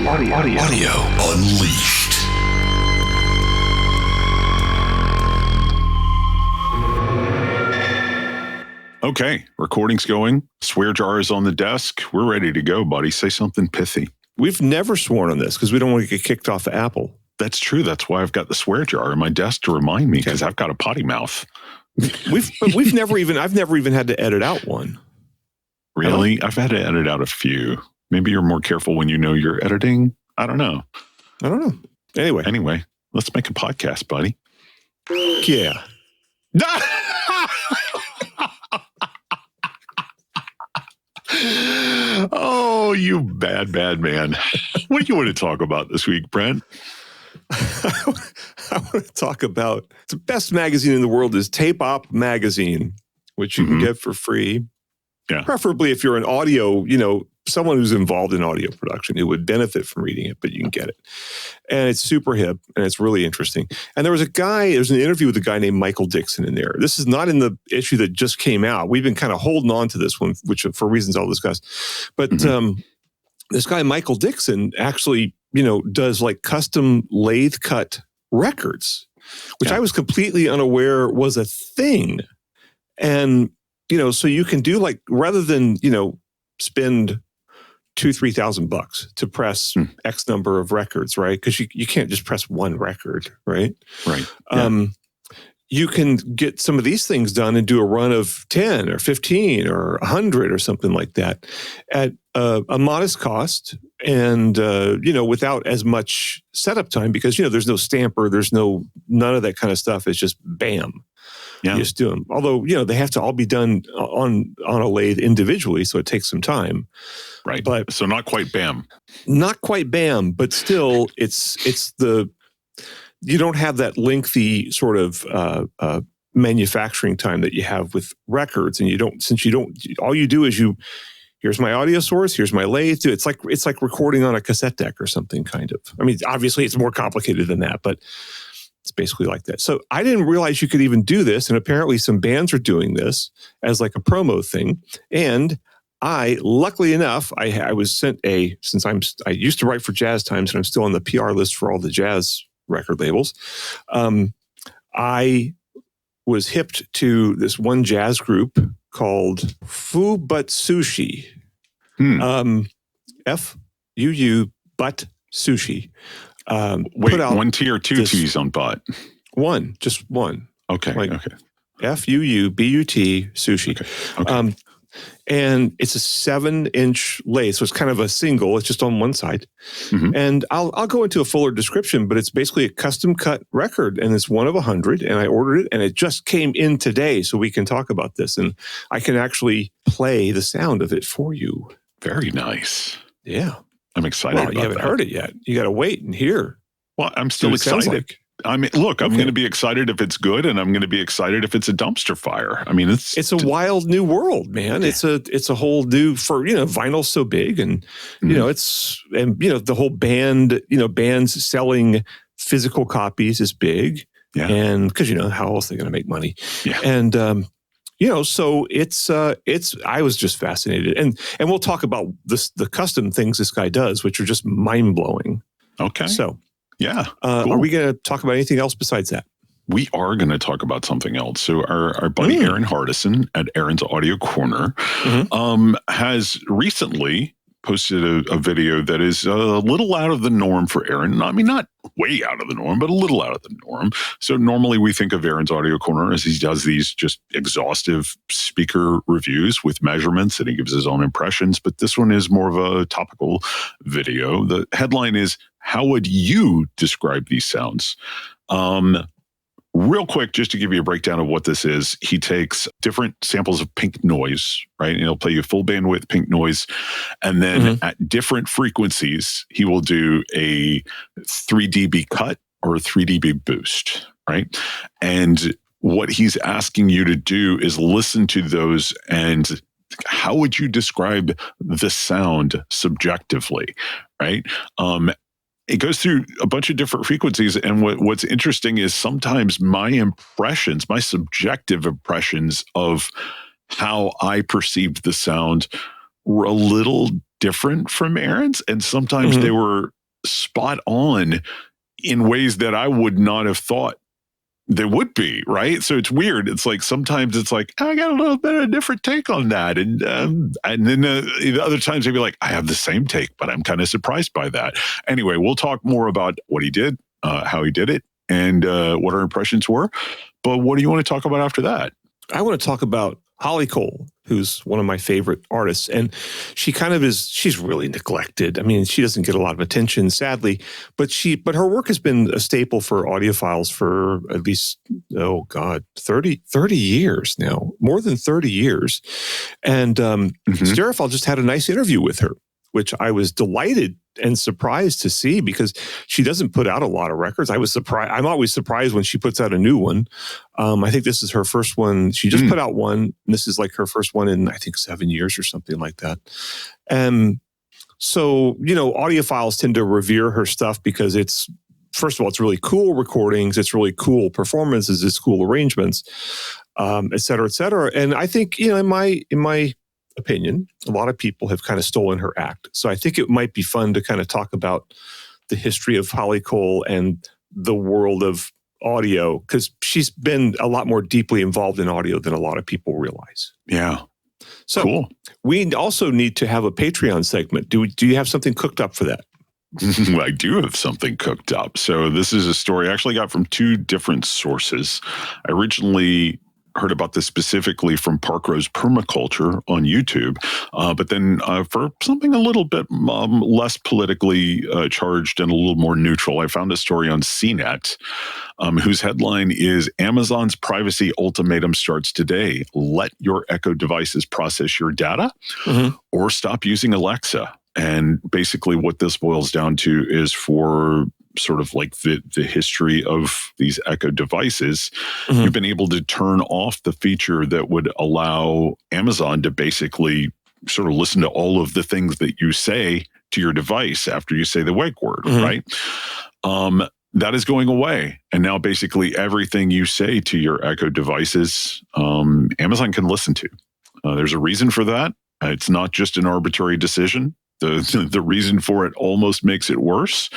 Audio Unleashed. Okay, recording's going. Swear jar is on the desk. We're ready to go, buddy. Say something pithy. We've never sworn on this because we don't want to get kicked off of Apple. That's true. That's why I've got the swear jar on my desk to remind me, because I've got a potty mouth. I've never even had to edit out one. Really? I've had to edit out a few. Maybe you're more careful when you know you're editing. I don't know. Anyway, let's make a podcast, buddy. Yeah. Oh, you bad man. What do you want to talk about this week, Brent? I want to talk about the best magazine in the world is Tape Op Magazine, which you can get for free. Yeah. Preferably if you're an audio, someone who's involved in audio production who would benefit from reading it, but you can get it. And it's super hip and it's really interesting. And there's an interview with a guy named Michael Dixon in there. This is not in the issue that just came out. We've been kind of holding on to this one, which for reasons I'll discuss. But this guy, Michael Dixon, actually, does like custom lathe-cut records, which I was completely unaware was a thing. And, so you can do like, rather than, spend $2,000-$3,000 to press X number of records, right? Because you can't just press one record, right? Right. You can get some of these things done and do a run of 10 or 15 or 100 or something like that at a modest cost and, without as much setup time because, there's no stamper, there's none of that kind of stuff. It's just bam. Yeah. You just do them. Although, they have to all be done on a lathe individually, so it takes some time. Right. But so not quite bam. Not quite bam, but still you don't have that lengthy sort of manufacturing time that you have with records. And all you do is here's my audio source, here's my lathe. It's like recording on a cassette deck or something kind of. I mean, obviously it's more complicated than that, but it's basically like that. So I didn't realize you could even do this. And apparently some bands are doing this as like a promo thing. And luckily enough, I was sent since I used to write for Jazz Times and I'm still on the PR list for all the jazz record labels. I was hipped to this one jazz group called Foo But Sushi. FUU But Sushi. Wait, one T or two T's on butt? One, just one. Okay. Okay. FUU-BUT Sushi. Okay. And it's a 7-inch lathe, so it's kind of a single. It's just on one side. Mm-hmm. And I'll go into a fuller description, but it's basically a custom cut record, and it's one of 100. And I ordered it, and it just came in today, so we can talk about this. And I can actually play the sound of it for you. Very nice. Yeah. I'm excited about that. You haven't heard it yet. You got to wait and hear. Well, I'm still excited. I mean, look, I'm going to be excited if it's good, and I'm going to be excited if it's a dumpster fire. I mean, it's a wild new world, man. Yeah. It's a whole new vinyl's so big, and the whole band, bands selling physical copies is big, and because how else are they going to make money? Yeah, and so it's I was just fascinated, and we'll talk about the custom things this guy does, which are just mind blowing. Okay, so. Yeah. Cool. Are we going to talk about anything else besides that? We are going to talk about something else. So our buddy Erin Hardison at Erin's Audio Corner has recently posted a video that is a little out of the norm for Erin. I mean, not way out of the norm, but a little out of the norm. So normally we think of Erin's Audio Corner as he does these just exhaustive speaker reviews with measurements and he gives his own impressions. But this one is more of a topical video. The headline is, how would you describe these sounds? Real quick, just to give you a breakdown of what this is, he takes different samples of pink noise, right? And he'll play you full bandwidth pink noise. And then at different frequencies, he will do a 3 dB cut or a 3 dB boost, right? And what he's asking you to do is listen to those and how would you describe the sound subjectively, right? It goes through a bunch of different frequencies. And what's interesting is sometimes my subjective impressions of how I perceived the sound were a little different from Erin's, and sometimes they were spot on in ways that I would not have thought they would be, right? So it's weird. It's like sometimes it's like, I got a little bit of a different take on that. And then the other times they'd be like, I have the same take, but I'm kind of surprised by that. Anyway, we'll talk more about what he did, how he did it, and what our impressions were. But what do you want to talk about after that? I want to talk about Holly Cole, who's one of my favorite artists. And she kind of is, she's really neglected. I mean, she doesn't get a lot of attention, sadly, but her work has been a staple for audiophiles for at least, 30 years now, more than 30 years. And Stereophile just had a nice interview with her, which I was delighted and surprised to see because she doesn't put out a lot of records. I was surprised. I'm always surprised when she puts out a new one. I think this is her first one. She just put out one. And this is like her first one in, I think, 7 years or something like that. And so, audiophiles tend to revere her stuff because it's, first of all, it's really cool recordings. It's really cool performances. It's cool arrangements, et cetera, et cetera. And I think, in my opinion, a lot of people have kind of stolen her act. So I think it might be fun to kind of talk about the history of Holly Cole and the world of audio, because she's been a lot more deeply involved in audio than a lot of people realize. Yeah. So cool. We also need to have a Patreon segment. Do you have something cooked up for that? I do have something cooked up. So this is a story I actually got from two different sources. I originally heard about this specifically from Parkrose Permaculture on YouTube, but then for something a little bit less politically charged and a little more neutral, I found a story on CNET whose headline is Amazon's privacy ultimatum starts today. Let your Echo devices process your data or stop using Alexa. And basically what this boils down to is for sort of like the history of these Echo devices, you've been able to turn off the feature that would allow Amazon to basically sort of listen to all of the things that you say to your device after you say the wake word, right? That is going away. And now basically everything you say to your Echo devices, Amazon can listen to. There's a reason for that. It's not just an arbitrary decision. The reason for it almost makes it worse,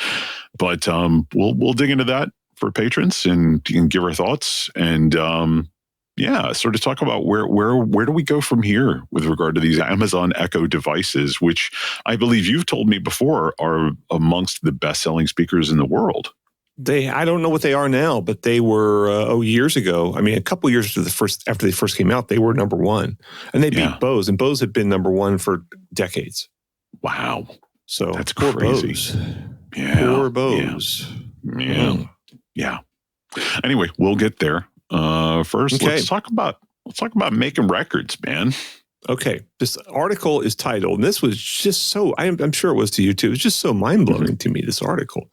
but we'll dig into that for patrons and give our thoughts and sort of talk about where do we go from here with regard to these Amazon Echo devices, which I believe you've told me before are amongst the best-selling speakers in the world. I don't know what they are now, but they were years ago. I mean, a couple years after they first came out, they were number one, and they beat Bose, and Bose had been number one for decades. Wow. So that's crazy. Bose. Yeah. Poor Bose. Yeah. Anyway, we'll get there. First, let's talk about making records, man. Okay. This article is titled, and this was just so, I'm sure it was to you too. It was just so mind-blowing to me, this article.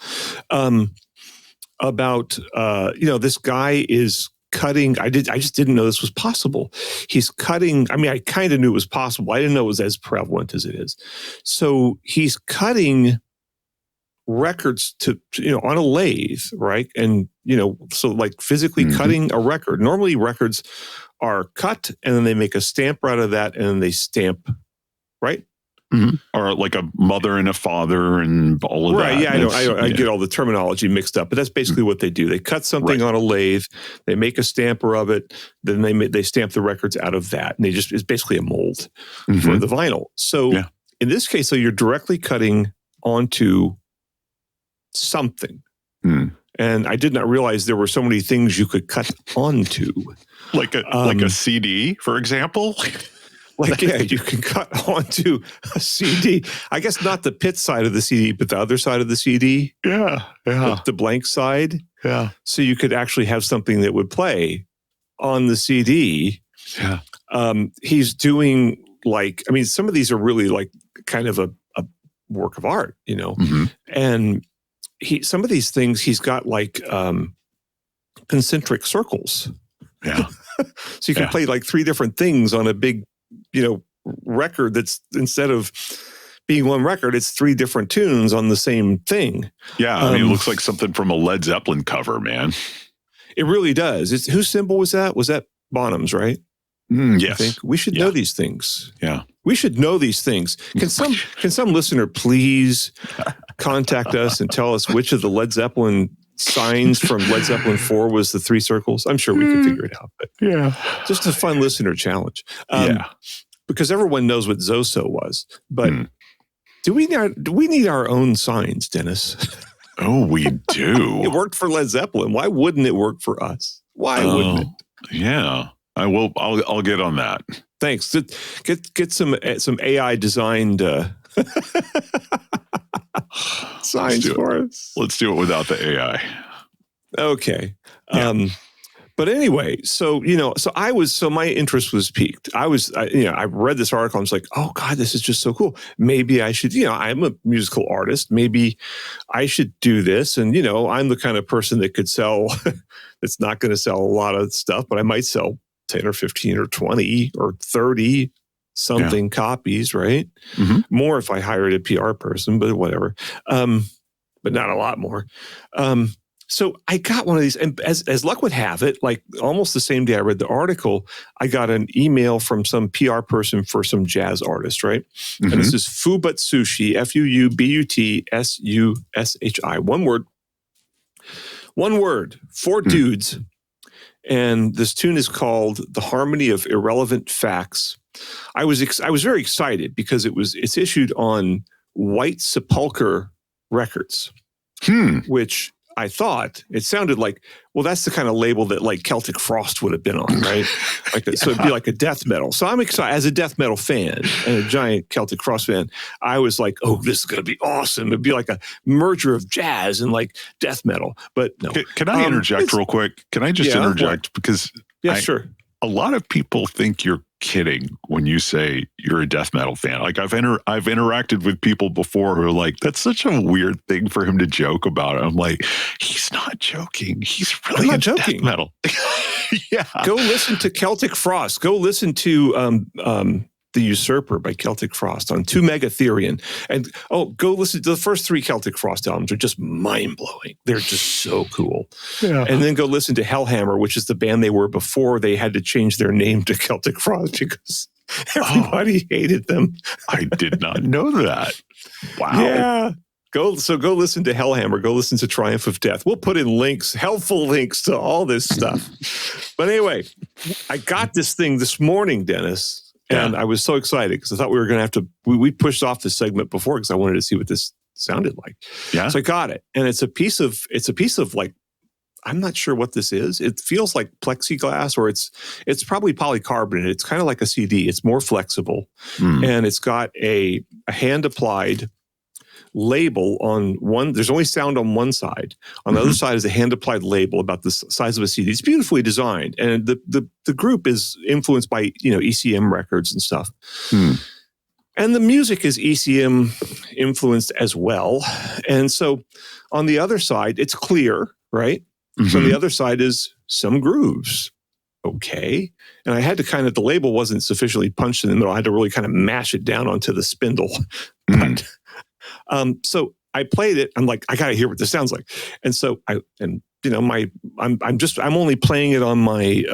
About, this guy is cutting. I just didn't know this was possible. He's cutting. I mean, I kind of knew it was possible. I didn't know it was as prevalent as it is. So he's cutting records on a lathe, right? And, so like physically cutting a record. Normally records are cut and then they make a stamper out of that and then they stamp, right? Or like a mother and a father and all of that. Right, yeah, I get all the terminology mixed up, but that's basically what they do. They cut something on a lathe, they make a stamper of it, then they stamp the records out of that, and it's basically a mold for the vinyl. So in this case, so you're directly cutting onto something. And I did not realize there were so many things you could cut onto. Like a CD, for example? You can cut onto a CD. I guess not the pit side of the CD, but the other side of the CD. Yeah. The blank side. Yeah. So you could actually have something that would play on the CD. Yeah. He's doing some of these are really like kind of a work of art, and some of these things he's got like concentric circles. Yeah. So you can play like three different things on a big record that's, instead of being one record, it's three different tunes on the same thing. Yeah, it looks like something from a Led Zeppelin cover, man. It really does. Whose symbol was that? Was that Bonham's, right? Yes. I think we should know these things. Yeah. We should know these things. Can some listener please contact us and tell us which of the Led Zeppelin signs from Led Zeppelin 4 was the 3 circles? I'm sure we could figure it out. But yeah. Just a fun listener challenge. Because everyone knows what Zoso was. But do we need our own signs, Dennis? Oh, we do. It worked for Led Zeppelin. Why wouldn't it work for us? Why wouldn't it? Yeah. I will. I'll get on that. Thanks. Get some AI designed signs for us. Let's do it without the AI. Okay. Yeah. But anyway, so my interest was piqued. I read this article. I was like, oh God, this is just so cool. Maybe I should, I'm a musical artist. Maybe I should do this. And, I'm the kind of person that could sell, that's not going to sell a lot of stuff, but I might sell 10 or 15 or 20 or 30 something copies, right? Mm-hmm. More if I hired a PR person, but whatever. But not a lot more. So I got one of these, and as luck would have it, like almost the same day I read the article, I got an email from some PR person for some jazz artist, right? Mm-hmm. And this is Fubutsushi, F-U-U-B-U-T-S-U-S-H-I. One word, 4 dudes. And this tune is called "The Harmony of Irrelevant Facts." I was very excited because it's issued on White Sepulchre Records, which I thought it sounded like, well, that's the kind of label that like Celtic Frost would have been on, right? So it'd be like a death metal. So I'm excited as a death metal fan and a giant Celtic Frost fan. I was like, oh, this is going to be awesome. It'd be like a merger of jazz and like death metal. But no. Can I interject real quick? Can I just interject? What? Because sure. A lot of people think you're kidding when you say you're a death metal fan. Like I've interacted with people before who are like, that's such a weird thing for him to joke about. I'm like, he's not joking. He's really not joking. Death metal. Yeah. Go listen to Celtic Frost. Go listen to The Usurper by Celtic Frost on 2 Megatherion. And go listen to the first 3 Celtic Frost albums. Are just mind-blowing. They're just so cool. Yeah. And then go listen to Hellhammer, which is the band they were before they had to change their name to Celtic Frost because everybody hated them. I did not know that. Wow. Yeah. Go listen to Hellhammer. Go listen to Triumph of Death. We'll put in helpful links to all this stuff. But anyway, I got this thing this morning, Dennis. And I was so excited because I thought we were going to have to, we pushed off this segment before because I wanted to see what this sounded like. Yeah. So I got it. And it's a piece of like, I'm not sure what this is. It feels like plexiglass or it's probably polycarbonate. It's kind of like a CD. It's more flexible. And it's got a hand applied label on one. There's only sound on one side. On the other side is a hand applied label about the size of a CD. It's beautifully designed, and the group is influenced by ECM records and stuff. And the music is ECM influenced as well. And so on the other side, it's clear, right? So on the other side is some grooves. Okay. And I had to the label wasn't sufficiently punched in the middle. I had to really kind of mash it down onto the spindle. But so I played it. I'm like, I got to hear what this sounds like. And so I'm only playing it on my,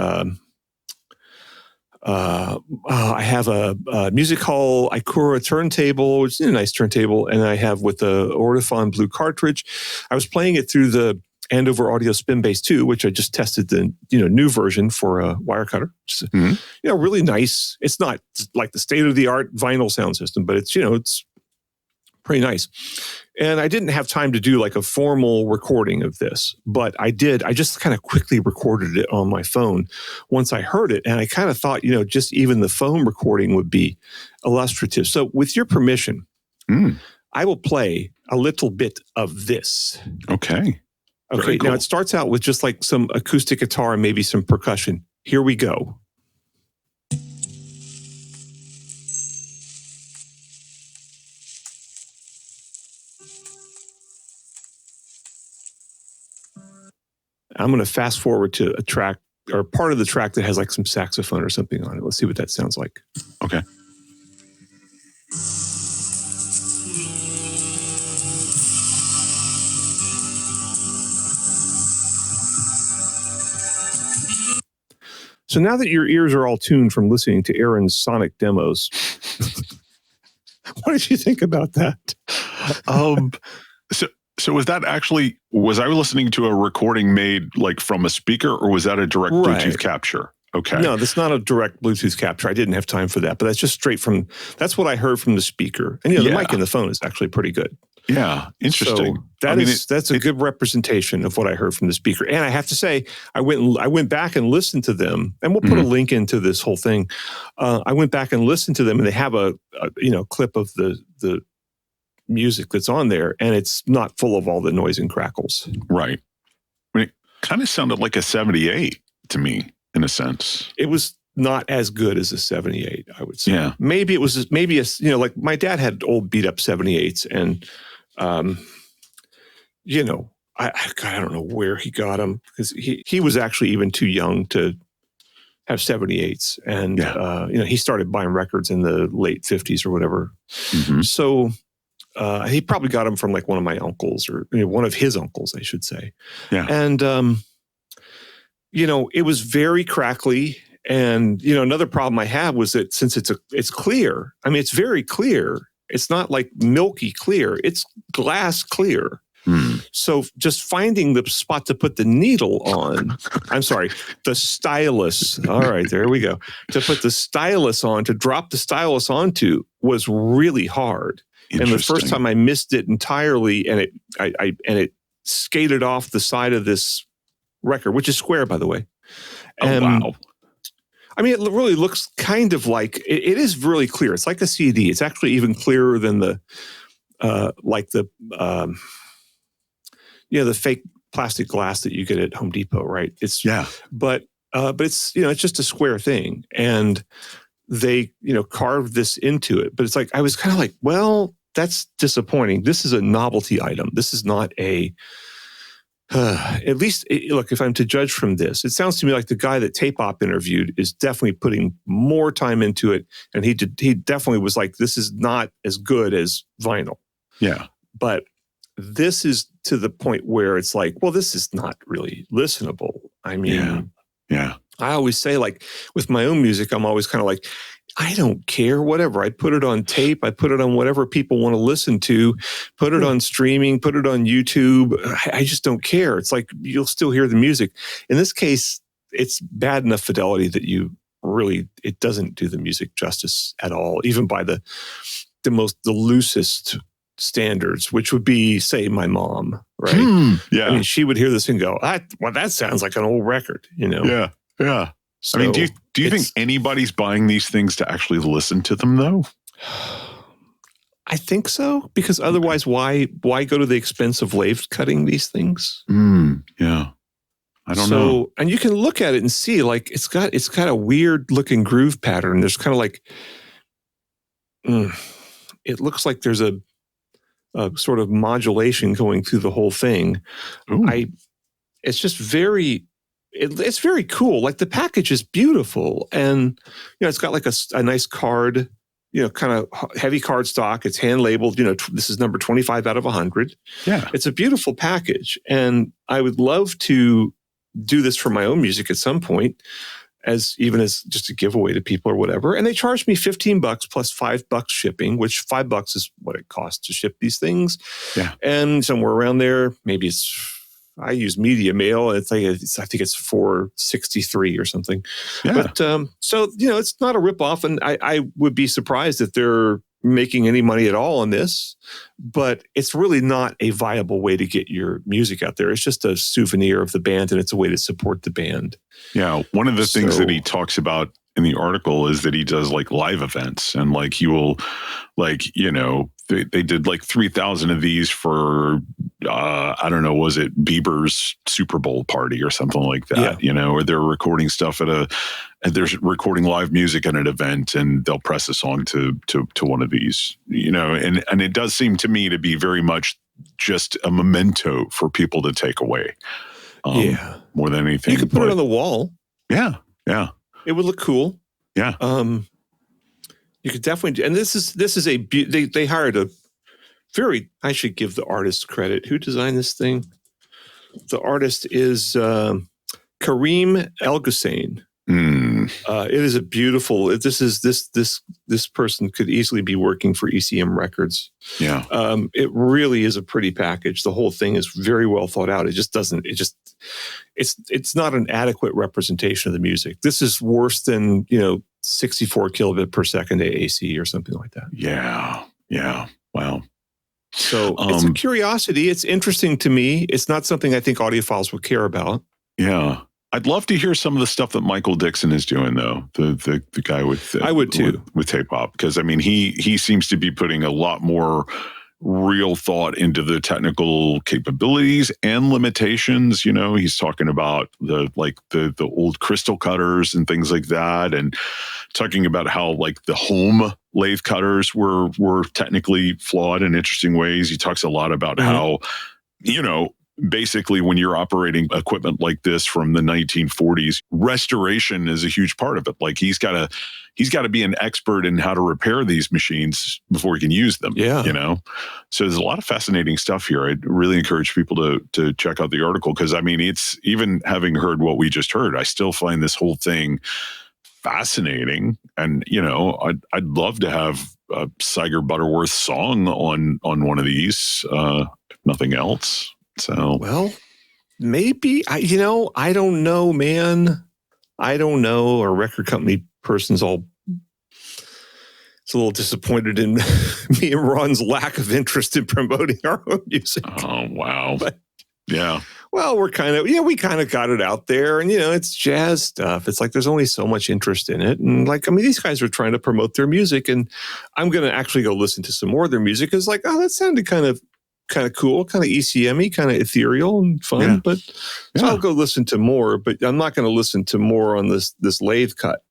I have a Music Hall Ikura turntable, which is a nice turntable. And I have with the Ortophon Blue cartridge. I was playing it through the Andover Audio Spin Bass 2, which I just tested the new version for a wire cutter. Which is, really nice. It's not like the state of the art vinyl sound system, but it's pretty nice. And I didn't have time to do like a formal recording of this, but I did. I just kind of quickly recorded it on my phone once I heard it. And I kind of thought, just even the phone recording would be illustrative. So with your permission, I will play a little bit of this. Okay. Okay. Cool. Now it starts out with just like some acoustic guitar and maybe some percussion. Here we go. I'm going to fast forward to a track or part of the track that has like some saxophone or something on it. Let's see what that sounds like. Okay. So now that your ears are all tuned from listening to Erin's sonic demos, What did you think about that? So was I listening to a recording made like from a speaker, or was that a direct Bluetooth capture? Okay. No, that's not a direct Bluetooth capture. I didn't have time for that, but that's just straight from, that's what I heard from the speaker. And the mic in the phone is actually pretty good. Yeah. Interesting. So that's a good representation of what I heard from the speaker. And I have to say, I went back and listened to them, and we'll put a link into this whole thing. I went back and listened to them, and they have a clip of the music that's on there, and it's not full of all the noise and crackles. Right. I mean, it kind of sounded like a 78 to me, in a sense. It was not as good as a 78, I would say. Yeah. Maybe it was, like my dad had old beat up 78s, and, I don't know where he got them, because he was actually even too young to have 78s. And, he started buying records in the late 50s or whatever. Mm-hmm. So he probably got them from like one of my uncles, or one of his uncles, I should say. Yeah. And, it was very crackly. And, another problem I have was that since it's clear, I mean, it's very clear. It's not like milky clear. It's glass clear. So just finding the spot to put the needle on, the stylus. All right, there we go. To put the stylus on, to drop the stylus onto was really hard. And the first time I missed it entirely, and it skated off the side of this record, which is square, by the way. And, wow. I mean, it really looks kind of like, it is really clear. It's like a CD. It's actually even clearer than the fake plastic glass that you get at Home Depot, right? But it's, it's just a square thing. And they, carved this into it. But it's like, I was kind of like, well, that's disappointing. This is a novelty item. This is not at least, look, if I'm to judge from this, it sounds to me like the guy that Tape Op interviewed is definitely putting more time into it. And he definitely was like, this is not as good as vinyl. Yeah. But this is to the point where it's like, well, this is not really listenable. I mean, yeah. I always say, like, with my own music, I'm always kind of like, I don't care, whatever. I put it on tape. I put it on whatever people want to listen to, put it on streaming, put it on YouTube. I just don't care. It's like, you'll still hear the music. In this case, it's bad enough fidelity that it doesn't do the music justice at all, even by the loosest standards, which would be, say, my mom, right? Yeah. I mean, she would hear this and go, that sounds like an old record, Yeah. Yeah. So, I mean, do you think anybody's buying these things to actually listen to them, though? I think so, because otherwise, why go to the expense of lathe cutting these things? Yeah, I don't know. And you can look at it and see, like, it's got a weird looking groove pattern. There's kind of like, it looks like there's a sort of modulation going through the whole thing. It's just very. It's very cool. Like, the package is beautiful, and it's got like a nice card, kind of heavy card stock. It's hand labeled. This is number 25 out of 100. Yeah, it's a beautiful package, and I would love to do this for my own music at some point, as just a giveaway to people or whatever. And they charged me $15 plus $5 shipping, which $5 is what it costs to ship these things. Yeah, and somewhere around there, maybe I use Media Mail. I think it's $4.63 or something. Yeah. But so it's not a ripoff, and I would be surprised if they're making any money at all on this. But it's really not a viable way to get your music out there. It's just a souvenir of the band, and it's a way to support the band. Yeah, one of the things that he talks about in the article is that he does like live events, and like he will, like, they did like 3,000 of these for, I don't know, was it Bieber's Super Bowl party or something like that, or they're recording stuff they're recording live music at an event, and they'll press a song to one of these, and it does seem to me to be very much just a memento for people to take away. More than anything. You could put it on the wall. Yeah. Yeah. It would look cool. Yeah. You could definitely, and this is they hired I should give the artist credit. Who designed this thing? The artist is Kareem El Ghussein. man. It is a beautiful. This person could easily be working for ECM Records. Yeah. It really is a pretty package. The whole thing is very well thought out. It's not an adequate representation of the music. This is worse than 64 kilobit per second AAC or something like that. Yeah. Yeah. Wow. So it's a curiosity. It's interesting to me. It's not something I think audiophiles would care about. Yeah. I'd love to hear some of the stuff that Michael Dixon is doing, though. The guy with I would too with Tape Op, because I mean he seems to be putting a lot more real thought into the technical capabilities and limitations. He's talking about the old crystal cutters and things like that, and talking about how like the home lathe cutters were technically flawed in interesting ways. He talks a lot about how basically, when you're operating equipment like this from the 1940s, restoration is a huge part of it. Like he's got to be an expert in how to repair these machines before he can use them. Yeah. So there's a lot of fascinating stuff here. I'd really encourage people to check out the article, because I mean, it's, even having heard what we just heard, I still find this whole thing fascinating. And I'd love to have a Siger Butterworth song on one of these, if nothing else. So, well, maybe I don't know, man. I don't know. Our record company person's a little disappointed in me and Ron's lack of interest in promoting our own music. Oh, wow. But, yeah. Well, we kind of got it out there, and it's jazz stuff. It's like there's only so much interest in it, and these guys are trying to promote their music, and I'm going to actually go listen to some more of their music. It's like, oh, that sounded kind of cool, kind of ECM-y, kind of ethereal and fun. Yeah. But so I'll go listen to more, but I'm not going to listen to more on this lathe-cut.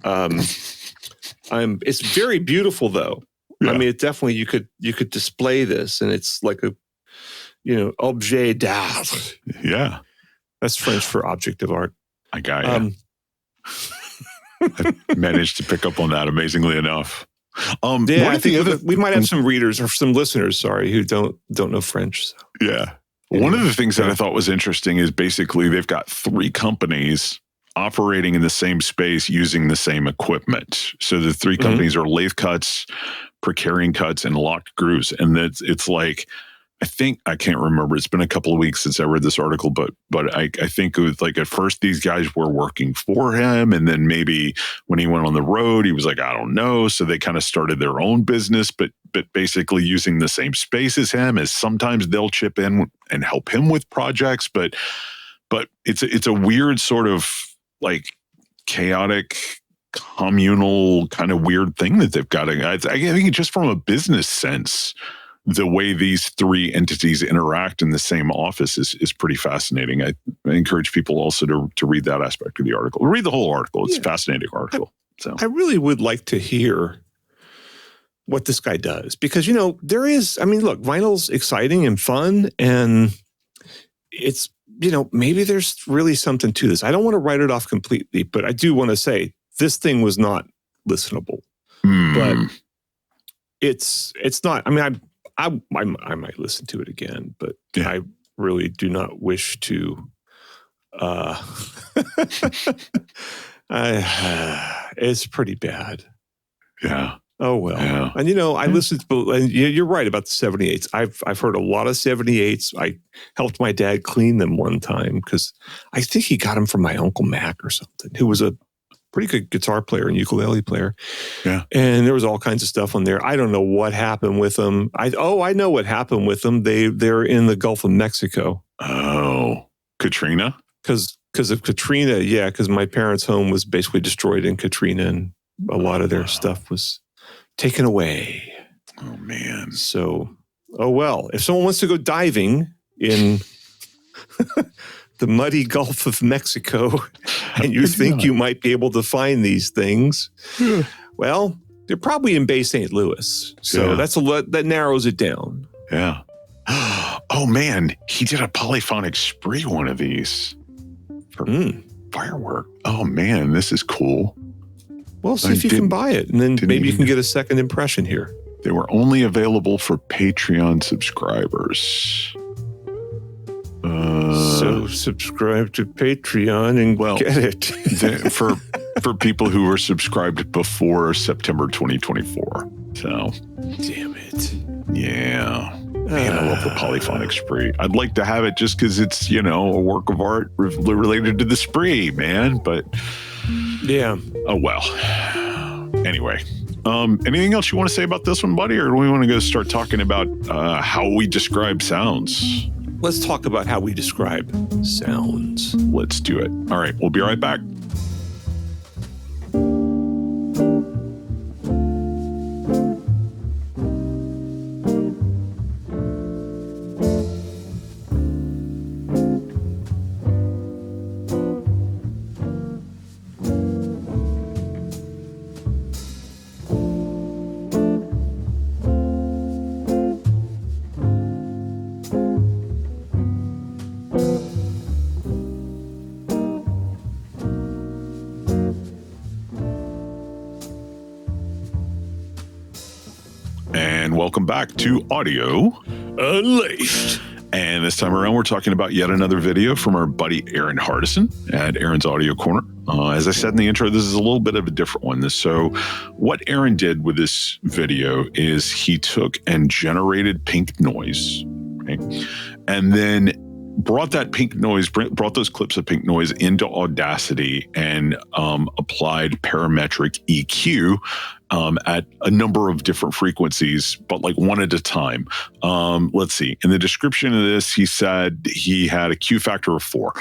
It's very beautiful though. Yeah. I mean, it definitely, you could display this, and it's like a, objet d'art. Yeah. That's French for object of art. I got you. I managed to pick up on that amazingly enough. I think we might have some readers or some listeners, who don't know French. So. Yeah. One of the things that I thought was interesting is basically they've got 3 companies operating in the same space using the same equipment. So the 3 companies are lathe-cuts, Precarian cuts, and locked grooves. And it's like, I can't remember. It's been a couple of weeks since I read this article, but I think it was like at first these guys were working for him, and then maybe when he went on the road, he was like, I don't know. So they kind of started their own business, but basically using the same space as him. As sometimes they'll chip in and help him with projects, but it's a weird sort of like chaotic, communal kind of weird thing that they've got. I think just from a business sense, the way these 3 entities interact in the same office is pretty fascinating. I encourage people also to read that aspect of the article. Read the whole article. It's a fascinating article. So I really would like to hear what this guy does, because, there is, look, vinyl's exciting and fun, and it's, maybe there's really something to this. I don't want to write it off completely, but I do want to say this thing was not listenable, but it's not, I might listen to it again, but I really do not wish to. It's pretty bad. Yeah. Oh well. Yeah. And I listened to. And you're right about the 78s. I've heard a lot of 78s. I helped my dad clean them one time because I think he got them from my Uncle Mac or something, who was a pretty good guitar player and ukulele player. Yeah. And there was all kinds of stuff on there. I don't know what happened with them. I know what happened with them. They're in the Gulf of Mexico. Oh, Katrina? Because of Katrina. Yeah. Because my parents' home was basically destroyed in Katrina, and a lot of their stuff was taken away. Oh man. So, well, if someone wants to go diving in the muddy Gulf of Mexico, and you think you might be able to find these things, well, they're probably in Bay St. Louis. So that narrows it down. Yeah. Oh man, he did a polyphonic spree one of these for firework. Oh man, this is cool. Well, see if you can buy it, and then maybe you can get a second impression here. They were only available for Patreon subscribers. So subscribe to Patreon and get it. for people who were subscribed before September 2024. So, damn it. Yeah. Man, I love the polyphonic spree. I'd like to have it just because it's, a work of art related to the spree, man. But yeah. Oh, well. Anyway, anything else you want to say about this one, buddy? Or do we want to go start talking about how we describe sounds? Let's talk about how we describe sounds. Let's do it. All right. We'll be right back. Welcome back to Audio Unleashed. And this time around, we're talking about yet another video from our buddy Erin Hardison at Erin's Audio Corner. As I said in the intro, this is a little bit of a different one. So what Erin did with this video is he took and generated pink noise, okay? And then brought those clips of pink noise into Audacity and applied parametric EQ at a number of different frequencies, but like one at a time. Let's see. In the description of this, he said he had a Q factor of 4.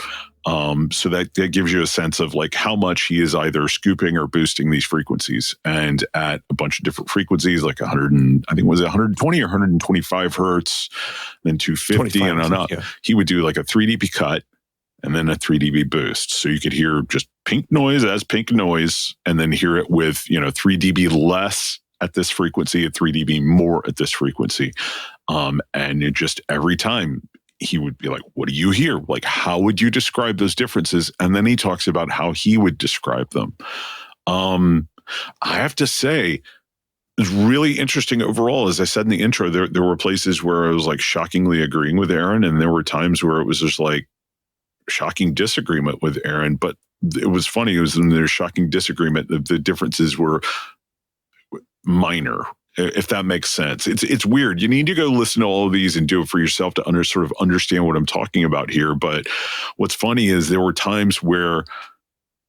So that gives you a sense of like how much he is either scooping or boosting these frequencies. And at a bunch of different frequencies, like 120 or 125 hertz, then 250 and on up, he would do like a 3 dB cut and then a 3 dB boost. So you could hear just pink noise as pink noise, and then hear it with, 3 dB less at this frequency, at 3 dB more at this frequency. And it just every time he would be like, what do you hear? Like, how would you describe those differences? And then he talks about how he would describe them. I have to say, it's really interesting overall. As I said in the intro, there were places where I was like shockingly agreeing with Erin, and there were times where it was just like shocking disagreement with Erin. But it was funny. It was when there's shocking disagreement, the differences were minor, if that makes sense. It's weird. You need to go listen to all of these and do it for yourself to sort of understand what I'm talking about here. But what's funny is there were times where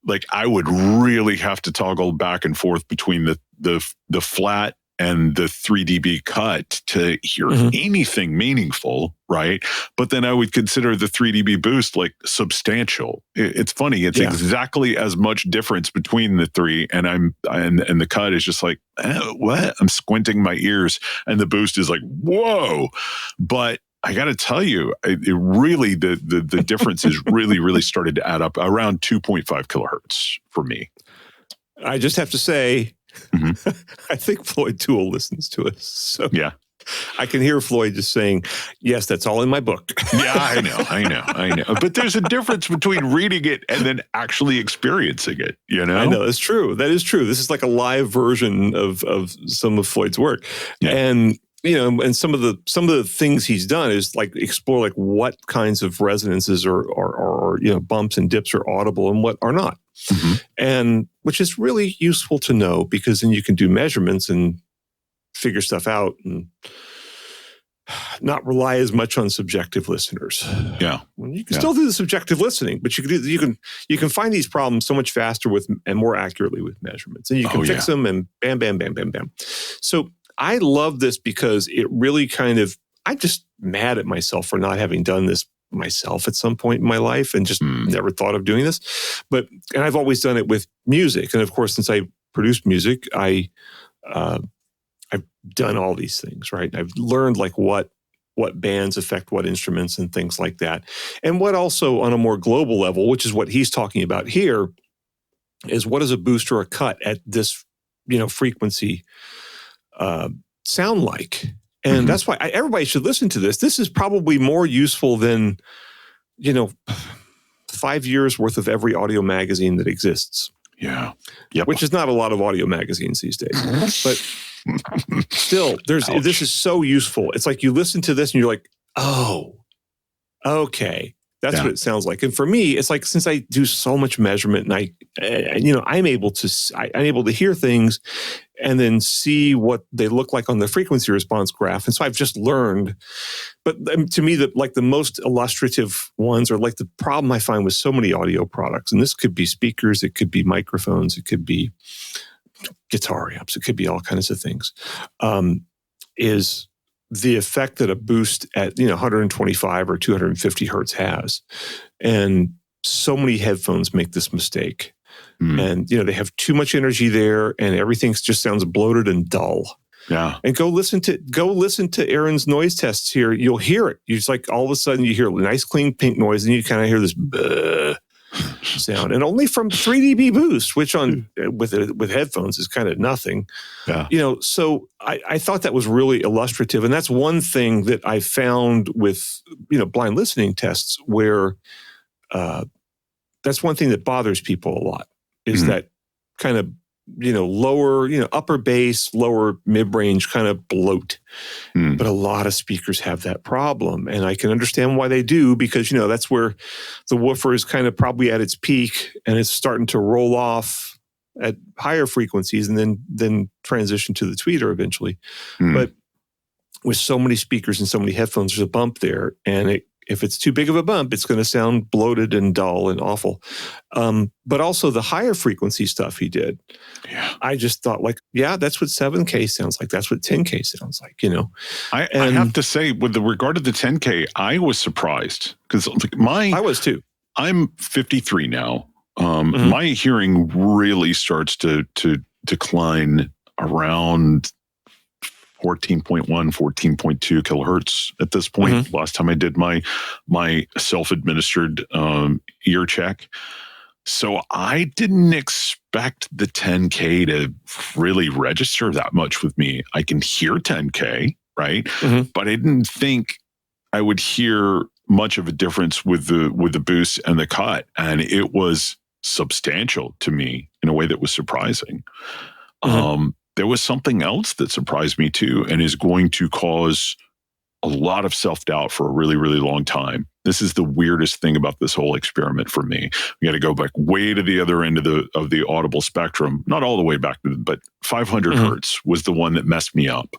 like I would really have to toggle back and forth between the flat and the 3 dB cut to hear anything meaningful, right? But then I would consider the 3 dB boost like substantial. It's funny. It's exactly as much difference between the three, and the cut is just like, what? I'm squinting my ears, and the boost is like, whoa. But I got to tell you, the differences really started to add up around 2.5 kilohertz for me. I just have to say, I think Floyd Toole listens to us. So yeah, I can hear Floyd just saying, yes, that's all in my book. Yeah, I know. But there's a difference between reading it and then actually experiencing it, I know, it's true. That is true. This is like a live version of some of Floyd's work. Yeah. And and some of the things he's done is like explore like what kinds of resonances or bumps and dips are audible and what are not. And which is really useful to know, because then you can do measurements and figure stuff out and not rely as much on subjective listeners. Yeah. You can still do the subjective listening, but you can find these problems so much faster and more accurately with measurements, and you can fix them and bam, bam, bam, bam, bam. So I love this because it really I'm just mad at myself for not having done this myself at some point in my life and just never thought of doing this. And I've always done it with music. And of course, since I produced music, I've done all these things, right? I've learned like what bands affect what instruments and things like that. And what also on a more global level, which is what he's talking about here, is what does a boost or a cut at this, frequency sound like? And that's why everybody should listen to this. This is probably more useful than, 5 years worth of every audio magazine that exists. Yeah. Yep. Which is not a lot of audio magazines these days. But still, this is so useful. It's like you listen to this and you're like, oh, okay. That's what it sounds like. And for me, it's like, since I do so much measurement and I'm able to hear things and then see what they look like on the frequency response graph. And so I've just learned, but to me, the most illustrative ones are like the problem I find with so many audio products. And this could be speakers, it could be microphones, it could be guitar amps, it could be all kinds of things, is the effect that a boost at 125 or 250 hertz has. And so many headphones make this mistake. And they have too much energy there, and everything just sounds bloated and dull. Yeah. And go listen to Erin's noise tests here. You'll hear it. You just like all of a sudden you hear a nice clean pink noise, and you kind of hear this sound, and only from 3 dB boost, which with headphones is kind of nothing. Yeah. So I thought that was really illustrative, and that's one thing that I found with blind listening tests, where that's one thing that bothers people a lot, is that kind of lower, upper bass, lower mid-range kind of bloat. But a lot of speakers have that problem. And I can understand why they do, because, that's where the woofer is kind of probably at its peak, and it's starting to roll off at higher frequencies and then transition to the tweeter eventually. But with so many speakers and so many headphones, there's a bump there. And if it's too big of a bump, it's going to sound bloated and dull and awful. But also the higher frequency stuff he did, I just thought that's what 7K sounds like. That's what 10K sounds like, I have to say, with regard to the 10K, I was surprised, because I was too. I'm 53 now. My hearing really starts to decline around 14.1, 14.2 kilohertz at this point. Last time I did my self-administered ear check. So I didn't expect the 10K to really register that much with me. I can hear 10K, right? But I didn't think I would hear much of a difference with the boost and the cut. And it was substantial to me in a way that was surprising. There was something else that surprised me too, and is going to cause a lot of self-doubt for a really, really long time. This is the weirdest thing about this whole experiment for me. We got to go back way to the other end of the audible spectrum, not all the way back, but 500 hertz was the one that messed me up,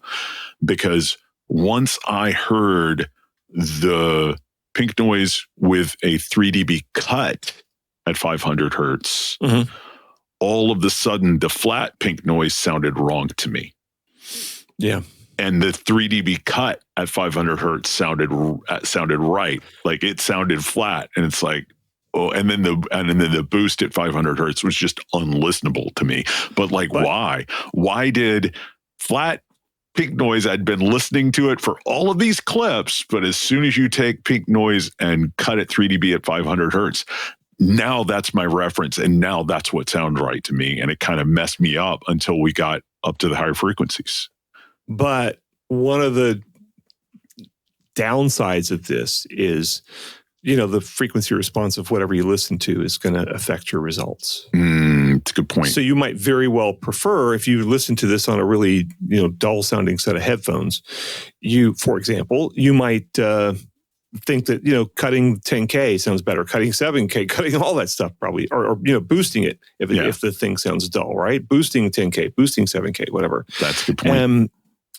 because once I heard the pink noise with a 3 dB cut at 500 hertz, all of a sudden the flat pink noise sounded wrong to me. Yeah. And the 3 dB cut at 500 hertz sounded right. Like it sounded flat. And it's like, and then the boost at 500 hertz was just unlistenable to me. But why? Why did flat pink noise, I'd been listening to it for all of these clips, but as soon as you take pink noise and cut it 3 dB at 500 hertz, now that's my reference, and now that's what sounds right to me. And it kind of messed me up until we got up to the higher frequencies. But one of the downsides of this is, the frequency response of whatever you listen to is going to affect your results. It's a good point. So you might very well prefer, if you listen to this on a really, dull sounding set of headphones, for example, you might think that, cutting 10K sounds better, cutting 7K, cutting all that stuff probably, or boosting it if the thing sounds dull, right? Boosting 10K, boosting 7K, whatever. That's a good point.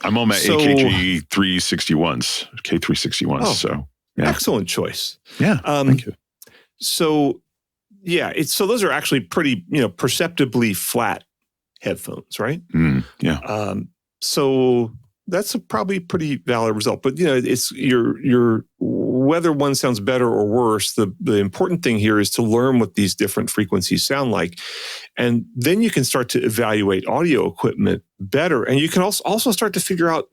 I'm on my AKG 361s, K361s. So excellent choice. Yeah, thank you. So so those are actually pretty, perceptibly flat headphones, right? Yeah. So that's probably pretty valid result. But it's your whether one sounds better or worse. The important thing here is to learn what these different frequencies sound like, and then you can start to evaluate audio equipment better. And you can also start to figure out,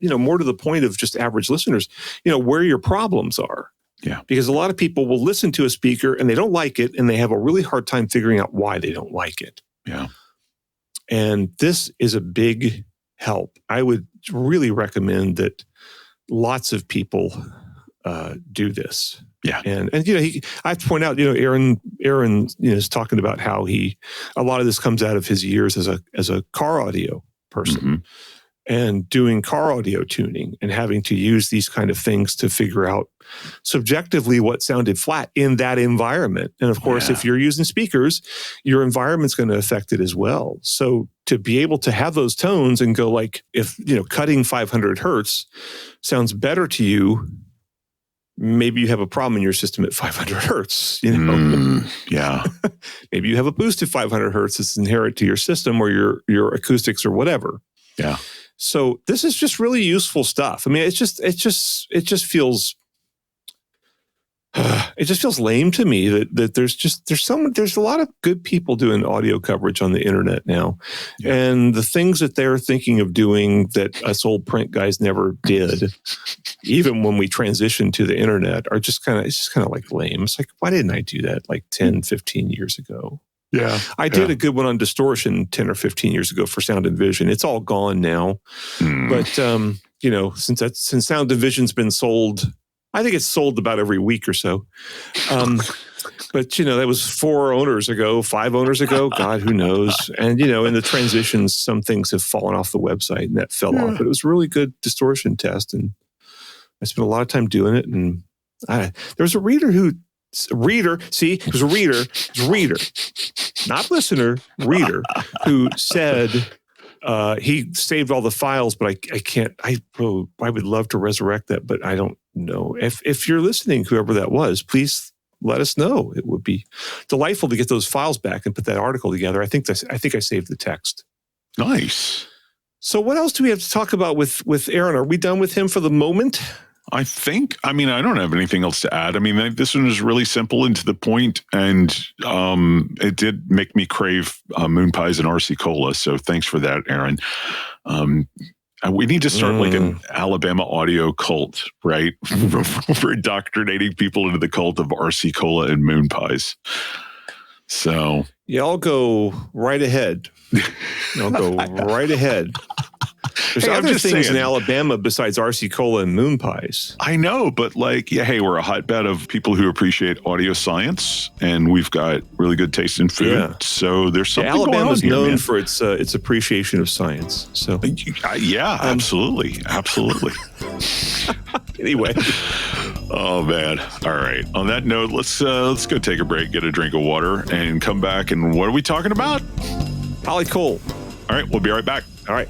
more to the point of just average listeners, where your problems are. Yeah. Because a lot of people will listen to a speaker and they don't like it, and they have a really hard time figuring out why they don't like it. Yeah. And this is a big help. I would really recommend that lots of people do this. Yeah. And I have to point out, Erin is talking about how a lot of this comes out of his years as a car audio person. and doing car audio tuning and having to use these kind of things to figure out subjectively what sounded flat in that environment. And of course, if you're using speakers, your environment's going to affect it as well. So to be able to have those tones and go like, if, cutting 500 hertz sounds better to you, maybe you have a problem in your system at 500 hertz, Yeah. Maybe you have a boost at 500 hertz that's inherent to your system or your acoustics or whatever. Yeah. So this is just really useful stuff. I mean, it just feels lame to me that there's a lot of good people doing audio coverage on the internet now, and the things that they're thinking of doing that us old print guys never did, even when we transitioned to the internet, are just kind of like lame. It's like, why didn't I do that like 10, 15 years ago? Yeah. I did a good one on distortion 10 or 15 years ago for Sound and Vision. It's all gone now. But, since Sound and Vision's been sold, I think it's sold about every week or so. But, that was 4 owners ago, 5 owners ago. God, who knows? And, in the transitions, some things have fallen off the website and that fell off. But it was a really good distortion test. And I spent a lot of time doing it. And there was a reader, not listener, reader, who said he saved all the files, but I can't, I would love to resurrect that, but I don't know. If you're listening, whoever that was, please let us know. It would be delightful to get those files back and put that article together. I think I saved the text. Nice. So what else do we have to talk about with Erin? Are we done with him for the moment? I don't have anything else to add. I mean, this one is really simple and to the point, and it did make me crave moon pies and RC Cola. So thanks for that, Erin. We need to start like an Alabama audio cult, right? For indoctrinating people into the cult of RC Cola and moon pies. So y'all go right ahead. There's other things in Alabama besides RC Cola and moon pies. I know, but we're a hotbed of people who appreciate audio science, and we've got really good taste in food. Yeah. So there's something going on here. Alabama's known for its appreciation of science. So absolutely. Anyway. Oh man! All right. On that note, let's go take a break, get a drink of water, and come back. And what are we talking about? Holly Cole. All right, we'll be right back. All right.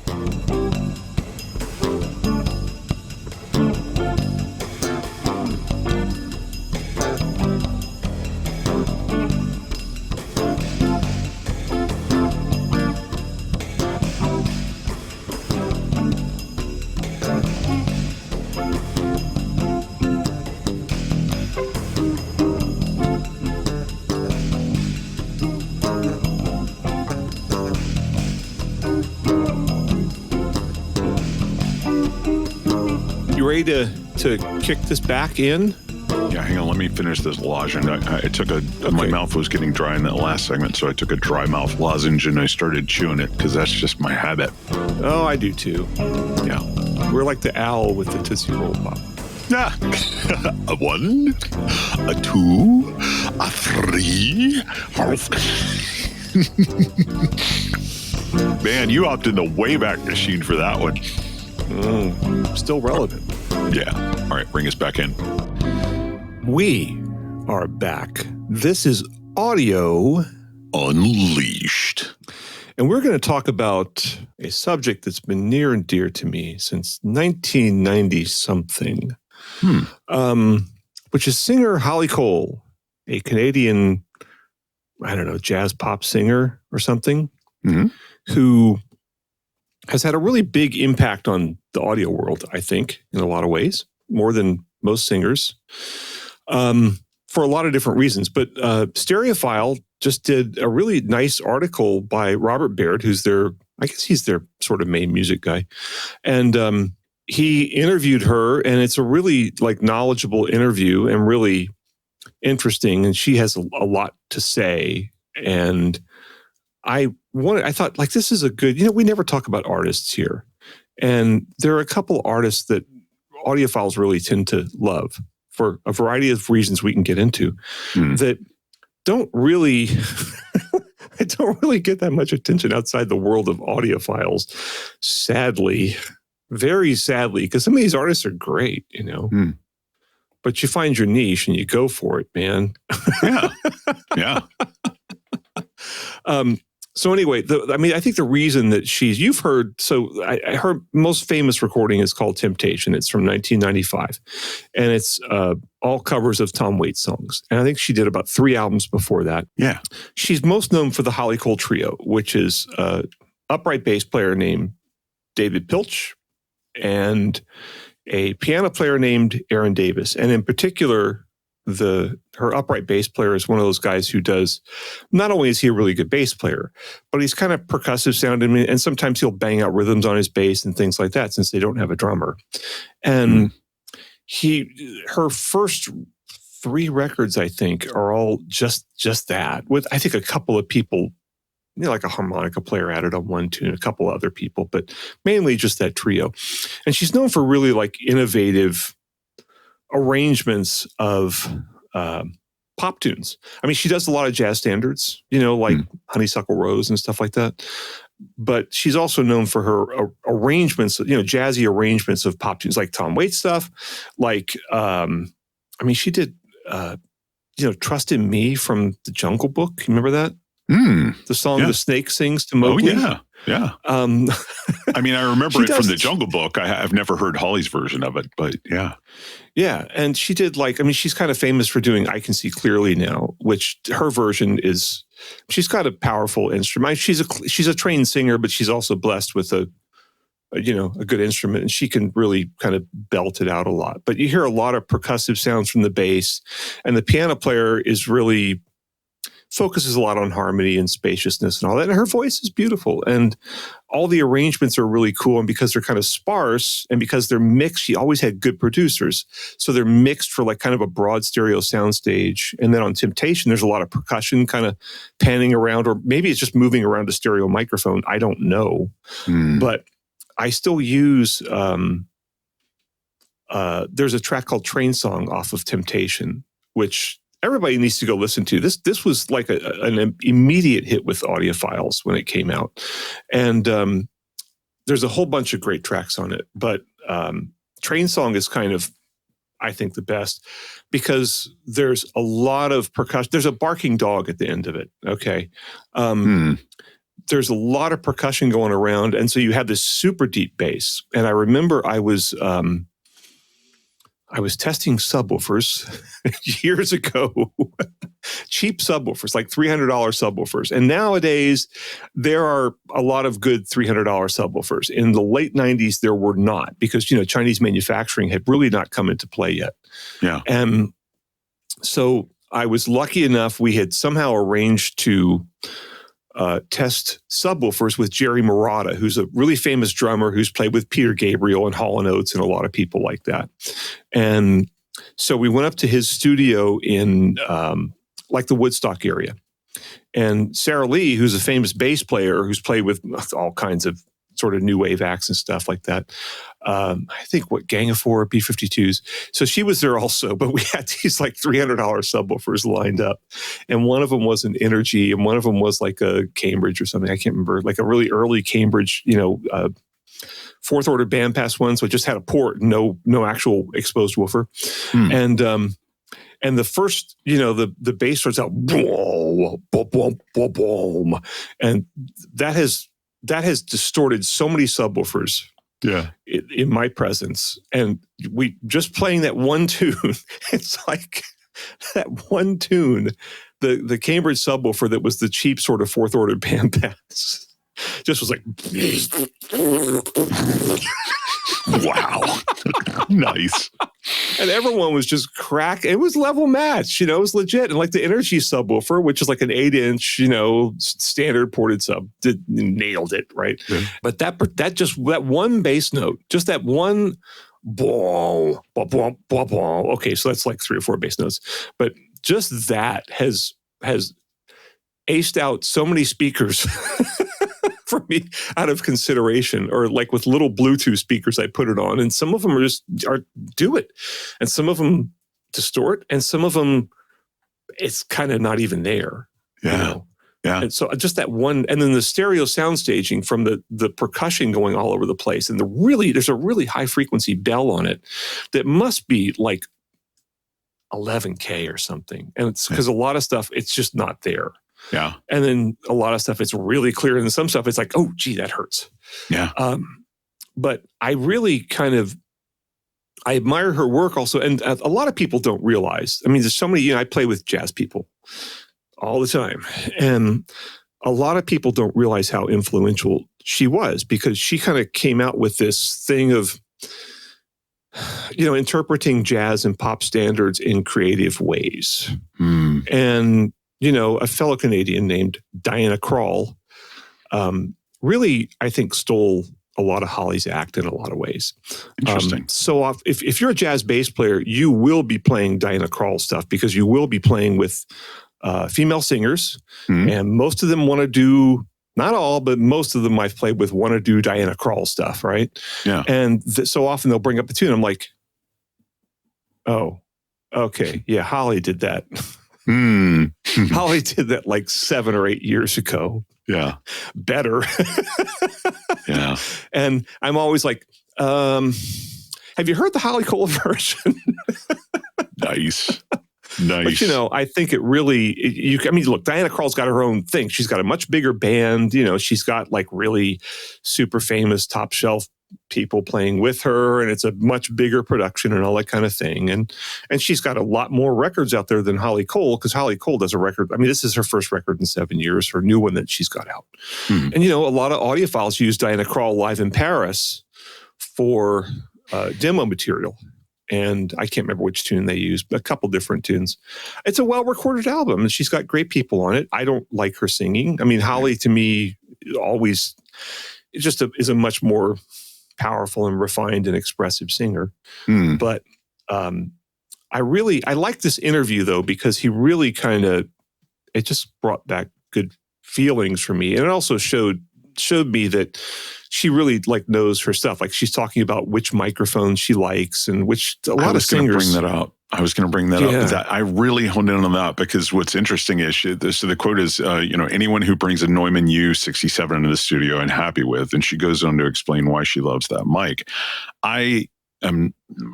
You ready to kick this back in? Yeah, hang on. Let me finish this lozenge. My mouth was getting dry in that last segment, so I took a dry mouth lozenge and I started chewing it because that's just my habit. Oh, I do too. Yeah. We're like the owl with the Tootsie Roll Pop. Yeah. A 1, a 2, a 3. Man, you opted the Wayback Machine for that one. Still relevant. Yeah. All right, bring us back in. We are back. This is Audio Unleashed. And we're going to talk about a subject that's been near and dear to me since 1990-something, which is singer Holly Cole, a Canadian, jazz pop singer or something, who has had a really big impact on the audio world, I think, in a lot of ways, more than most singers, for a lot of different reasons. But Stereophile just did a really nice article by Robert Baird, who's he's their sort of main music guy. And he interviewed her, and it's a really knowledgeable interview and really interesting. And she has a lot to say. And I thought this is a good, we never talk about artists here. And there are a couple artists that audiophiles really tend to love for a variety of reasons we can get into that don't really, I don't really get that much attention outside the world of audiophiles. Sadly, very sadly, because some of these artists are great, but you find your niche and you go for it, man. Yeah. Yeah. So anyway, I think the reason that you've heard, her most famous recording is called Temptation. It's from 1995. And it's all covers of Tom Waits songs. And I think she did about 3 albums before that. Yeah. She's most known for the Holly Cole Trio, which is an upright bass player named David Pilch and a piano player named Erin Davis. And in particular, her upright bass player is one of those guys who does, not only is he a really good bass player, but he's kind of percussive sounding, and sometimes he'll bang out rhythms on his bass and things like that since they don't have a drummer. And her first 3 records, I think, are all just that, with I think a couple of people, like a harmonica player added on one tune, a couple of other people, but mainly just that trio. And she's known for really like innovative arrangements of pop tunes. I mean, she does a lot of jazz standards, like Honeysuckle Rose and stuff like that. But she's also known for her arrangements, jazzy arrangements of pop tunes, like Tom Waits stuff. Like, she did, Trust in Me from the Jungle Book. You remember that? The song the snake sings to Mowgli. Oh, yeah. Yeah. I remember it from the Jungle Book. I've never heard Holly's version of it, but yeah. Yeah. And she did she's kind of famous for doing I Can See Clearly Now, which her version is, she's got a powerful instrument. She's a trained singer, but she's also blessed with a good instrument, and she can really kind of belt it out a lot. But you hear a lot of percussive sounds from the bass, and the piano player is really focuses a lot on harmony and spaciousness and all that. And her voice is beautiful. And all the arrangements are really cool. And because they're kind of sparse and because they're mixed, she always had good producers. So they're mixed for like kind of a broad stereo soundstage. And then on Temptation, there's a lot of percussion kind of panning around, or maybe it's just moving around a stereo microphone. I don't know. But I still use, there's a track called Train Song off of Temptation, which everybody needs to go listen to. This was like an immediate hit with audiophiles when it came out. And there's a whole bunch of great tracks on it. But Train Song is kind of, I think, the best because there's a lot of percussion. There's a barking dog at the end of it, okay? There's a lot of percussion going around. And so you have this super deep bass. And I remember I was testing subwoofers years ago, cheap subwoofers, like $300 subwoofers. And nowadays, there are a lot of good $300 subwoofers. In the late 90s, there were not because, Chinese manufacturing had really not come into play yet. Yeah. And so I was lucky enough, we had somehow arranged to test subwoofers with Jerry Marotta, who's a really famous drummer who's played with Peter Gabriel and Hall & Oates and a lot of people like that. And so we went up to his studio in the Woodstock area. And Sarah Lee, who's a famous bass player who's played with all kinds of sort of new wave acts and stuff like that. I think Gang of Four, B-52s. So she was there also, but we had these like $300 subwoofers lined up. And one of them was an Energy and one of them was like a Cambridge or something. I can't remember, like a really early Cambridge, fourth order bandpass one. So it just had a port, no actual exposed woofer. And the first, the bass starts out, boom, boom, boom, boom, boom. And that has distorted so many subwoofers in my presence. And we just playing that one tune, it's like that one tune, the Cambridge subwoofer that was the cheap sort of fourth order bandpass just was like, wow. Nice. And everyone was just cracking. It was level match, it was legit. And like the Energy subwoofer, which is like an 8-inch, standard ported sub, nailed it, right? Yeah. But that one bass note, just that one, boom, boom, boom, boom, boom. Okay, so that's like 3 or 4 bass notes. But just that has aced out so many speakers for me out of consideration, or like with little Bluetooth speakers, I put it on, and some of them do it, and some of them distort, and some of them it's kind of not even there. Yeah. Yeah. And so just that one, and then the stereo sound staging from the percussion going all over the place. And there's a really high frequency bell on it that must be like 11K or something. And it's because a lot of stuff, it's just not there. Yeah. And then a lot of stuff, it's really clear. And some stuff, it's like, oh, gee, that hurts. Yeah. But I really I admire her work also. And a lot of people don't realize, I mean, there's so many, I play with jazz people all the time. And a lot of people don't realize how influential she was, because she kind of came out with this thing of, interpreting jazz and pop standards in creative ways. And, a fellow Canadian named Diana Krall really, I think, stole a lot of Holly's act in a lot of ways. Interesting. So if you're a jazz bass player, you will be playing Diana Krall stuff, because you will be playing with female singers, and most of them want to do, not all, but most of them I've played with want to do Diana Krall stuff, right? Yeah. And so often they'll bring up the tune. I'm like, oh, okay, yeah, Holly did that. Holly did that like 7 or 8 years ago. Yeah. Better. Yeah. And I'm always like, have you heard the Holly Cole version? Nice. But, I think it really, look, Diana Krall's got her own thing. She's got a much bigger band. She's got like really super famous top shelf people playing with her, and it's a much bigger production and all that kind of thing. And she's got a lot more records out there than Holly Cole, because Holly Cole does a record. I mean, this is her first record in 7 years, her new one that she's got out. And, a lot of audiophiles use Diana Krall live in Paris for demo material. And I can't remember which tune they used, but a couple different tunes. It's a well-recorded album, and she's got great people on it. I don't like her singing. I mean, Holly, to me, always is a much more powerful and refined and expressive singer. But I like this interview, though, because he really it just brought back good feelings for me. And it also showed me that she really knows her stuff. Like, she's talking about which microphone she likes, and which a lot of singers. I was going to bring that up. That I really honed in on that, because what's interesting is, so the quote is, anyone who brings a Neumann U67 into the studio and happy with, and she goes on to explain why she loves that mic. I am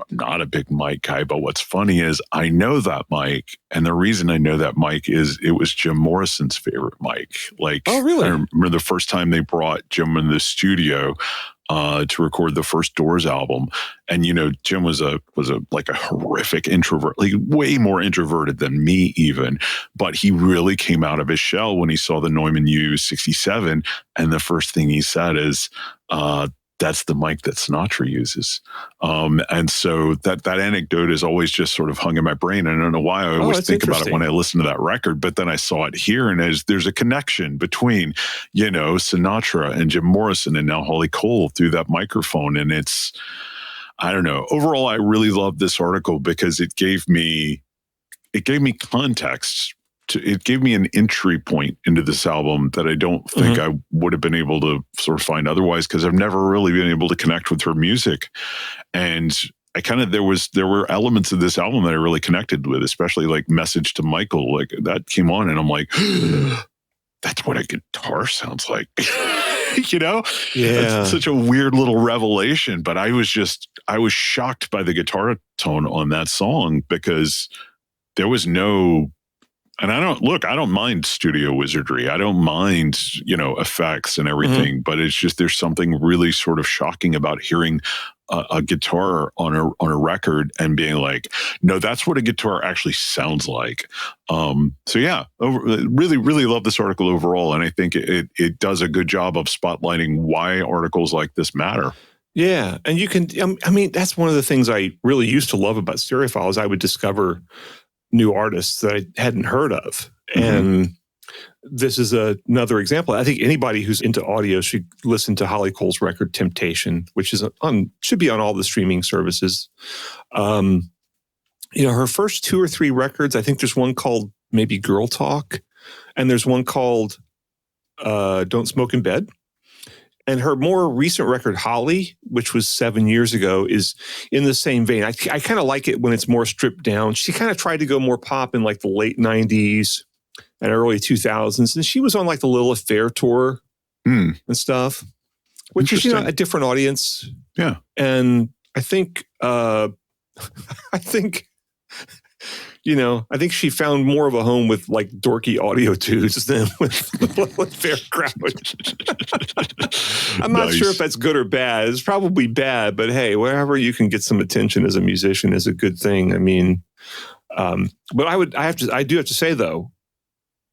not a big mic guy, but what's funny is I know that mic, and the reason I know that mic is it was Jim Morrison's favorite mic. Like, oh, really? I remember the first time they brought Jim in the studio to record the first Doors album, and Jim was a horrific introvert, like way more introverted than me even, but he really came out of his shell when he saw the Neumann U67, and the first thing he said is, that's the mic that Sinatra uses. And so that anecdote has always just sort of hung in my brain. I don't know why I always think about it when I listen to that record, but then I saw it here, and there's a connection between, Sinatra and Jim Morrison, and now Holly Cole through that microphone. And I don't know. Overall, I really love this article because it gave me context. It gave me an entry point into this album that I don't think I would have been able to sort of find otherwise, because I've never really been able to connect with her music. And I there were elements of this album that I really connected with, especially like Message to Michael. Like, that came on, and I'm like, that's what a guitar sounds like. Yeah. It's such a weird little revelation, but I was shocked by the guitar tone on that song, because there was no. And I don't mind studio wizardry. I don't mind, effects and everything, but it's just, there's something really sort of shocking about hearing a guitar on a record and being like, no, that's what a guitar actually sounds like. So yeah, really, really love this article overall. And I think it does a good job of spotlighting why articles like this matter. Yeah. And you can, that's one of the things I really used to love about Stereophile, is I would discover new artists that I hadn't heard of. And this is another example. I think anybody who's into audio should listen to Holly Cole's record Temptation, which is should be on all the streaming services. Her first 2 or 3 records, I think there's one called maybe Girl Talk, and there's one called Don't Smoke in Bed. And her more recent record, Holly, which was 7 years ago, is in the same vein. I kind of like it when it's more stripped down. She kind of tried to go more pop in like the late 90s, and early 2000s. And she was on like the Lilith Fair tour and stuff, which is, a different audience. Yeah. And I think, I think she found more of a home with like dorky audio tunes than with the fair crowd. I'm not sure if that's good or bad. It's probably bad, but hey, wherever you can get some attention as a musician is a good thing. I mean, but I do have to say though,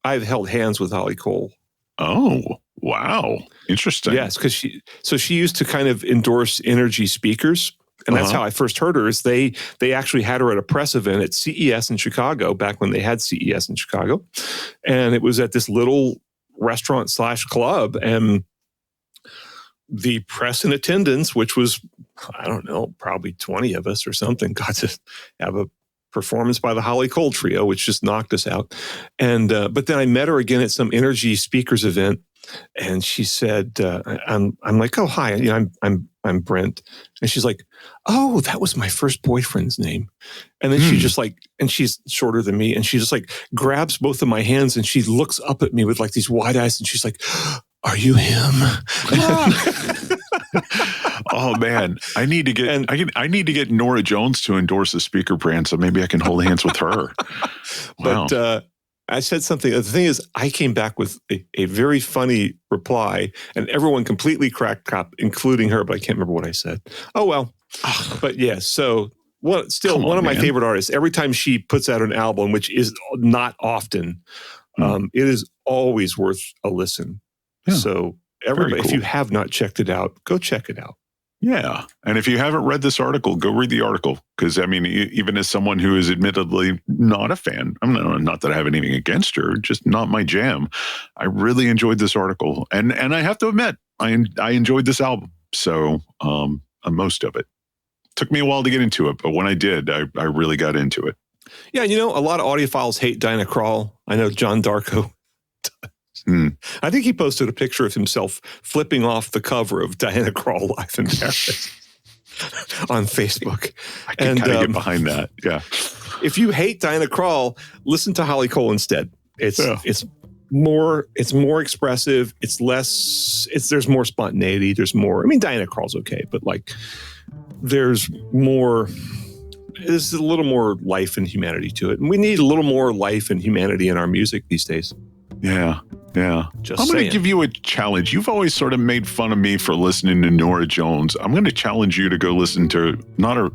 I've held hands with Holly Cole. Oh, wow. Interesting. Yes, because she used to kind of endorse Energy speakers. And that's how I first heard her. Is they actually had her at a press event at CES in Chicago back when they had CES in Chicago, and it was at this little restaurant / club, and the press in attendance, which was I don't know, probably 20 of us or something, got to have a performance by the Holly Cole Trio, which just knocked us out. And but then I met her again at some Energy speakers event, and she said, "I'm like, oh hi, I'm Brent," and she's like, "Oh, that was my first boyfriend's name." And then she just like, and she's shorter than me, and she just like grabs both of my hands and she looks up at me with like these wide eyes, and she's like, "Are you him?" Oh man, I need to get Nora Jones to endorse a speaker brand, so maybe I can hold hands with her. Wow. But I said something. The thing is, I came back with a very funny reply, and everyone completely cracked up, including her. But I can't remember what I said. Oh well. But yeah. So one of my favorite artists. Every time she puts out an album, which is not often, it is always worth a listen. Yeah. So everybody, if you have not checked it out, go check it out. Yeah. And if you haven't read this article, go read the article. Because, I mean, even as someone who is admittedly not a fan, not that I have anything against her, just not my jam, I really enjoyed this article. And I have to admit, I enjoyed this album. So most of it. Took me a while to get into it, but when I did, I really got into it. Yeah, a lot of audiophiles hate Dinah Krall. I know John Darko does. I think he posted a picture of himself flipping off the cover of Diana Krall Live in Paris on Facebook. I can kind of get behind that. Yeah. If you hate Diana Krall, listen to Holly Cole instead. It's more expressive. It's less. There's more spontaneity. There's more. I mean, Diana Krall's okay, but like, there's more. There's a little more life and humanity to it, and we need a little more life and humanity in our music these days. Yeah. Yeah. I'm going to give you a challenge. You've always sort of made fun of me for listening to Nora Jones. I'm going to challenge you to go listen to not our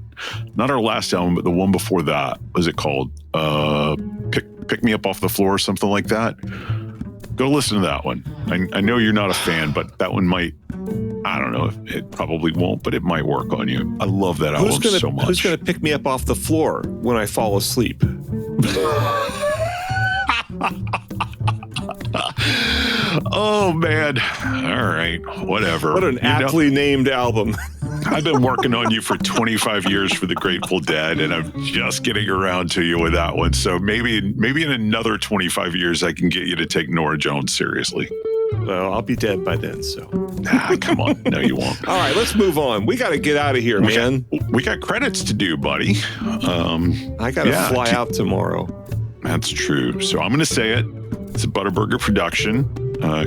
last album, but the one before that. What was it called? Pick Me Up Off the Floor or something like that. Go listen to that one. I know you're not a fan, but that one might, I don't know, it probably won't, but it might work on you. I love that album so much. Who's going to pick me up off the floor when I fall asleep? Oh man. All right. Whatever. What an aptly named album. I've been working on you for 25 years for the Grateful Dead, and I'm just getting around to you with that one. So maybe in another 25 years, I can get you to take Nora Jones seriously. Well, I'll be dead by then, so. Come on. No, you won't. All right, let's move on. We got to get out of here, man. We got credits to do, buddy. I got to fly out tomorrow. That's true. So I'm going to say it. It's a Butterburger production,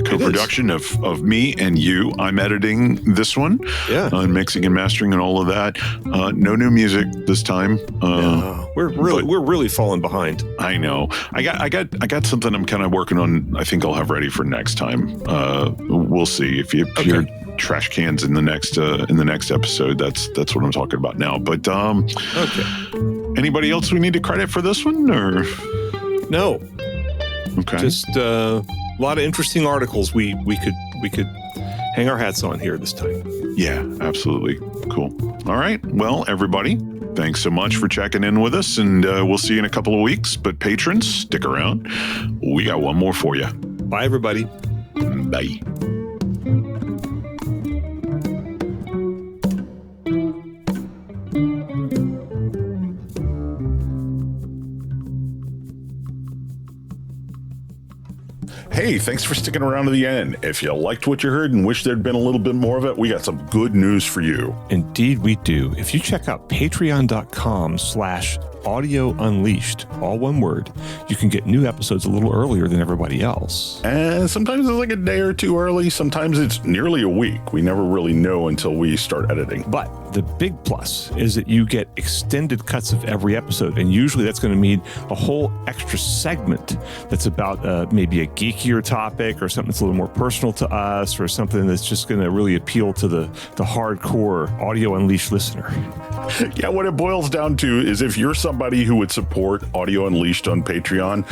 co-production of me and you. I'm editing this one, mixing and mastering and all of that. No new music this time. We're really falling behind. I know. I got something I'm kind of working on. I think I'll have ready for next time. We'll see if you hear trash cans in the next episode. That's what I'm talking about now. But anybody else we need to credit for this one or no? Okay. Just a lot of interesting articles we could hang our hats on here this time. Yeah, absolutely. Cool. All right. Well, everybody, thanks so much for checking in with us, and we'll see you in a couple of weeks. But patrons, stick around. We got one more for you. Bye, everybody. Bye. Hey, thanks for sticking around to the end. If you liked what you heard and wish there'd been a little bit more of it, we got some good news for you. Indeed, we do. If you check out patreon.com/Audio Unleashed, all one word, you can get new episodes a little earlier than everybody else. And sometimes it's like a day or two early. Sometimes it's nearly a week. We never really know until we start editing. But the big plus is that you get extended cuts of every episode. And usually that's going to mean a whole extra segment that's about maybe a geekier topic or something that's a little more personal to us or something that's just going to really appeal to the hardcore Audio Unleashed listener. Yeah, what it boils down to is if you're somebody who would support Audio Unleashed on Patreon,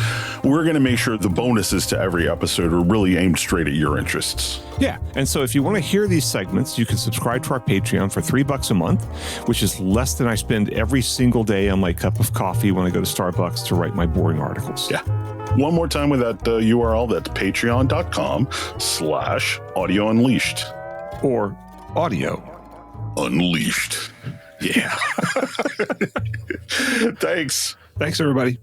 we're going to make sure the bonuses to every episode are really aimed straight at your interests. Yeah, and so if you want to hear these segments, you can subscribe to our Patreon for $3 a month, which is less than I spend every single day on my cup of coffee when I go to Starbucks to write my boring articles. Yeah. One more time with that URL, that's patreon.com/Audio Unleashed. Or Audio Unleashed. Yeah. Thanks. Thanks, everybody.